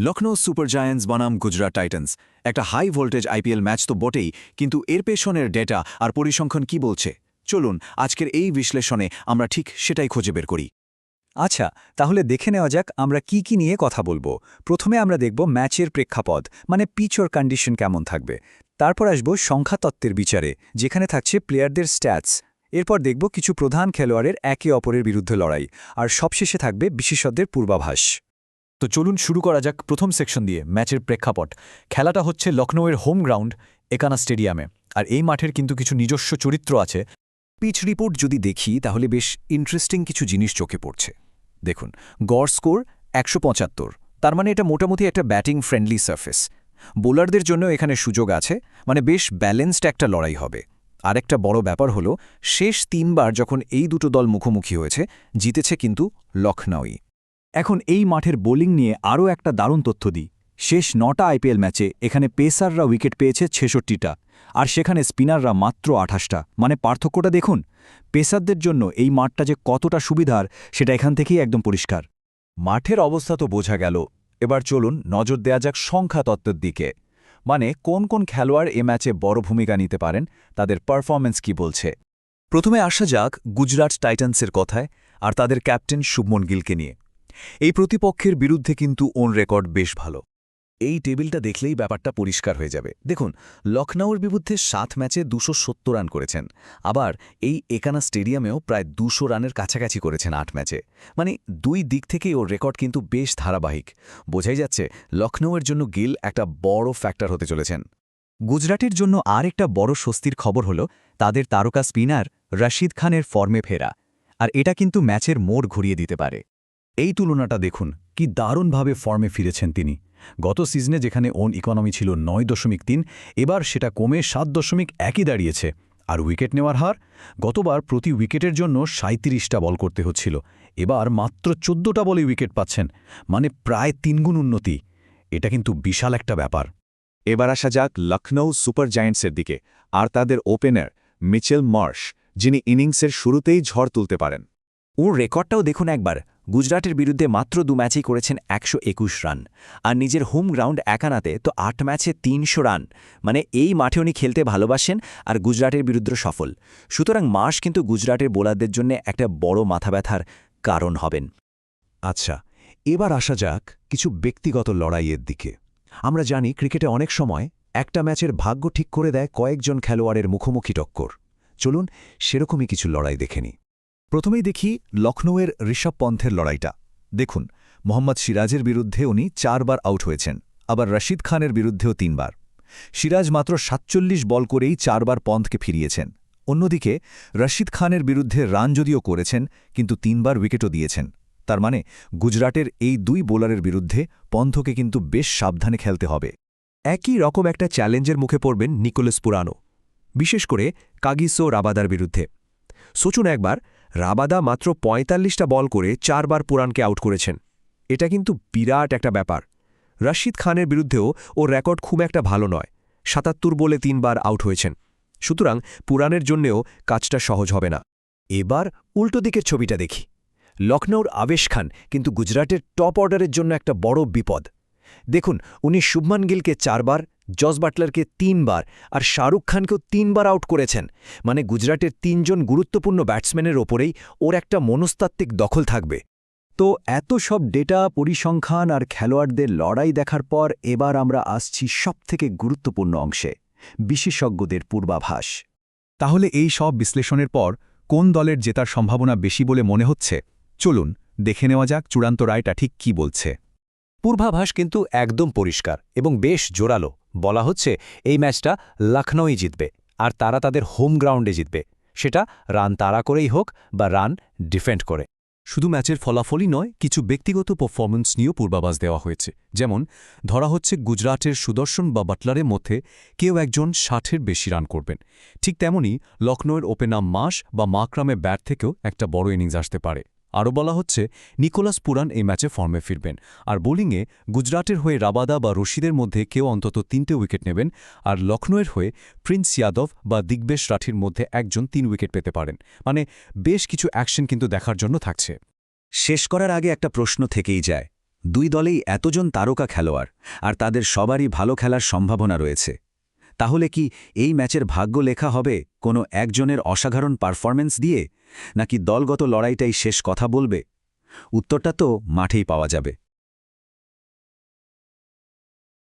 Lucknow super giants বনাম Gujarat Titans একটা high voltage IPL match তো বটেই, কিন্তু এর পেছনের ডেটা আর পরিসংখ্যান কি বলছে চলুন আজকের এই বিশ্লেষণে আমরা ঠিক সেটাই খুঁজে বের করি। আচ্ছা, তাহলে দেখে নেওয়া যাক আমরা কি কি নিয়ে কথা বলবো। প্রথমে আমরা দেখব ম্যাচের প্রেক্ষাপট, মানে পিচ ওর কন্ডিশন কেমন থাকবে। তারপর আসব সংখ্যাতত্ত্বের বিচারে, যেখানে থাকছে প্লেয়ারদের স্ট্যাটস। এরপর দেখব কিছু প্রধান খেলোয়াড়ের একে অপরের বিরুদ্ধে লড়াই, আর সবশেষে থাকবে বিশেষজ্ঞদের পূর্বাভাস। তো চলুন শুরু করা যাক প্রথম সেকশন দিয়ে, ম্যাচের প্রেক্ষাপট। খেলাটা হচ্ছে লখনৌয়ের হোম গ্রাউন্ড একানা স্টেডিয়ামে, আর এই মাঠের কিন্তু কিছু নিজস্ব চরিত্র আছে। পিচ রিপোর্ট যদি দেখি তাহলে বেশ ইন্টারেস্টিং কিছু জিনিস চোখে পড়ছে। দেখুন, গড় স্কোর ১৭৫, তার মানে এটা মোটামুটি একটা ব্যাটিং ফ্রেন্ডলি সারফেস। বোলারদের জন্য এখানে সুযোগ আছে, মানে বেশ ব্যালেন্সড একটা লড়াই হবে। আরেকটা বড় ব্যাপার হলো, শেষ ৩বার যখন এই দুটো দল মুখোমুখি হয়েছে, জিতেছে কিন্তু লখনৌই। এখন এই মাঠের বোলিং নিয়ে আরও একটা দারুণ তথ্য দিই। শেষ ৯টা আইপিএল ম্যাচে এখানে পেসাররা উইকেট পেয়েছে ৬৬টা, আর সেখানে স্পিনাররা মাত্র ২৮টা। মানে পার্থক্যটা দেখুন। পেসারদের জন্য এই মাঠটা যে কতটা সুবিধার, সেটা এখান থেকেই একদম পরিষ্কার। মাঠের অবস্থা তো বোঝা গেল, এবার চলুন নজর দেয়া যাক সংখ্যাতত্ত্বের দিকে। মানে কোন কোন খেলোয়াড় এ ম্যাচে বড় ভূমিকা নিতে পারেন, তাদের পারফরম্যান্স কি বলছে। প্রথমে আসা যাক গুজরাট টাইটান্সের কথায়, আর তাদের ক্যাপ্টেন শুভমন গিলকে নিয়ে। এই প্রতিপক্ষের বিরুদ্ধে কিন্তু ওন রেকর্ড বেশ ভালো। এই টেবিলটা দেখলেই ব্যাপারটা পরিষ্কার হয়ে যাবে। দেখুন, লখনৌর বিরুদ্ধে ৭ ম্যাচে ২৭০ রান করেছেন, আবার এই একানা স্টেডিয়ামেও প্রায় ২০০ রানের কাছাকাছি করেছেন ৮ ম্যাচে। মানে দুই দিক থেকেই ওর রেকর্ড কিন্তু বেশ ধারাবাহিক। বোঝাই যাচ্ছে লখনৌয়ের জন্য গিল একটা বড় ফ্যাক্টর হতে চলেছেন। গুজরাটের জন্য আর একটা বড় স্বস্তির খবর হল তাদের তারকা স্পিনার রশিদ খানের ফর্মে ফেরা, আর এটা কিন্তু ম্যাচের মোড় ঘুরিয়ে দিতে পারে। এই তুলনাটা দেখুন, কি দারুণভাবে ফর্মে ফিরেছেন তিনি। গত সিজনে যেখানে ওন ইকোনমি ছিল ৯.৩, এবার সেটা কমে ৭.১ই দাঁড়িয়েছে। আর উইকেট নেওয়ার হার, গতবার প্রতি উইকেটের জন্য ৩৭টা বল করতে হচ্ছিল, এবার মাত্র ১৪টা বলে উইকেট পাচ্ছেন, মানে প্রায় ৩ গুণ উন্নতি। এটা কিন্তু বিশাল একটা ব্যাপার। এবার আসা যাক লখনৌ সুপার জায়ান্টসের দিকে, আর তাদের ওপেনার মিচেল মার্শ, যিনি ইনিংসের শুরুতেই ঝড় তুলতে পারেন। ওর রেকর্ডটাও দেখুন একবার। গুজরাটের বিরুদ্ধে মাত্র ২ ম্যাচেই করেছেন ১২১ রান, আর নিজের হোম গ্রাউন্ড একানাতে তো ৮ ম্যাচে ৩০০ রান। মানে এই মাঠে উনি খেলতে ভালোবাসেন, আর গুজরাটের বিরুদ্ধে সফল। সুতরাং মার্শ কিন্তু গুজরাটের বোলারদের জন্য একটা বড় মাথা ব্যথার কারণ হবেন। আচ্ছা, এবার আসা যাক কিছু ব্যক্তিগত লড়াইয়ের দিকে। আমরা জানি ক্রিকেটে অনেক সময় একটা ম্যাচের ভাগ্য ঠিক করে দেয় কয়েকজন খেলোয়াড়ের মুখোমুখি টক্কর। চলুন সেরকমই কিছু লড়াই দেখে নিই। প্রথমেই দেখি লখনৌয়ের ঋষভ পন্থের লড়াইটা। দেখুন, মোহাম্মদ সিরাজের বিরুদ্ধে উনি ৪ বার আউট হয়েছেন, আবার রশিদ খানের বিরুদ্ধেও ৩ বার। সিরাজ মাত্র ৪৭ বল করেই ৪ বার পন্থকে ফিরিয়েছেন। অন্যদিকে রশিদ খানের বিরুদ্ধে রান যদিও করেছেন, কিন্তু ৩ বার উইকেটও দিয়েছেন। তার মানে গুজরাটের এই দুই বোলারের বিরুদ্ধে পন্থকে কিন্তু বেশ সাবধানে খেলতে হবে। একই রকম একটা চ্যালেঞ্জের মুখে পড়বেন নিকোলাস পুরানো, বিশেষ করে কাগিসো রাবাদার বিরুদ্ধে। সোচুন একবার, রাবাদা মাত্র ৪৫টা বল করে ৪ বার পুরানকে আউট করেছেন। এটা কিন্তু বিরাট একটা ব্যাপার। রশিদ খানের বিরুদ্ধেও ওর রেকর্ড খুব একটা ভালো নয়, ৭৭ বলে ৩ বার আউট হয়েছেন। সুতরাং পুরানের জন্যেও কাজটা সহজ হবে না। এবার উল্টো দিকের ছবিটা দেখি। লখনৌর আবেশ খান কিন্তু গুজরাটের টপ অর্ডারের জন্য একটা বড় বিপদ। দেখুন, উনি শুভমান গিলকে ৪ বার, জস বাটলারকে ৩ বার, আর শাহরুখ খানকেও ৩ বার আউট করেছেন। মানে গুজরাটের ৩ জন গুরুত্বপূর্ণ ব্যাটসম্যানের ওপরেই ওর একটা মনস্তাত্ত্বিক দখল থাকবে। তো এত সব ডেটা, পরিসংখ্যান আর খেলোয়াড়দের লড়াই দেখার পর এবার আমরা আসছি সবথেকে গুরুত্বপূর্ণ অংশে, বিশেষজ্ঞদের পূর্বাভাস। তাহলে এই সব বিশ্লেষণের পর কোন দলের জেতার সম্ভাবনা বেশি বলে মনে হচ্ছে, চলুন দেখে নেওয়া যাক চূড়ান্ত রায়টা ঠিক কি বলছে। পূর্বাভাস কিন্তু একদম পরিষ্কার এবং বেশ জোরালো। বলা হচ্ছে এই ম্যাচটা লখনৌই জিতবে, আর তারা তাদের হোম গ্রাউন্ডে জিতবে, সেটা রান তাড়া করেই হোক বা রান ডিফেন্ড করে। শুধু ম্যাচের ফলাফলই নয়, কিছু ব্যক্তিগত পারফরম্যান্স নিয়েও পূর্বাভাস দেওয়া হয়েছে। যেমন ধরা হচ্ছে গুজরাটের সুদর্শন বা বাটলারের মধ্যে কেউ একজন ৬০-এর বেশি রান করবেন। ঠিক তেমনি লখনৌয়ের ওপেনার মাস বা মাকরামের ব্যাট থেকেও একটা বড় ইনিংস আসতে পারে। আরও বলা হচ্ছে নিকোলাস পুরান এই ম্যাচে ফর্মে ফিরবেন, আর বোলিংয়ে গুজরাটের হয়ে রাবাদা বা রশিদের মধ্যে কেউ অন্তত ৩টে উইকেট নেবেন, আর লখনৌয়ের হয়ে প্রিন্স ইয়াদব বা দিগ্বেশ রাঠির মধ্যে একজন ৩ উইকেট পেতে পারেন। মানে বেশ কিছু অ্যাকশন কিন্তু দেখার জন্য থাকছে। শেষ করার আগে একটা প্রশ্ন থেকেই যায়, দুই দলেই এতজন তারকা খেলোয়াড় আর তাদের সবারই ভালো খেলার সম্ভাবনা রয়েছে। তাহলে কি এই ম্যাচের ভাগ্য লেখা হবে কোনো একজনের অসাধারণ পারফরম্যান্স দিয়ে, নাকি দলগত লড়াইটাই শেষ কথা বলবে? উত্তরটা তো মাঠেই পাওয়া যাবে।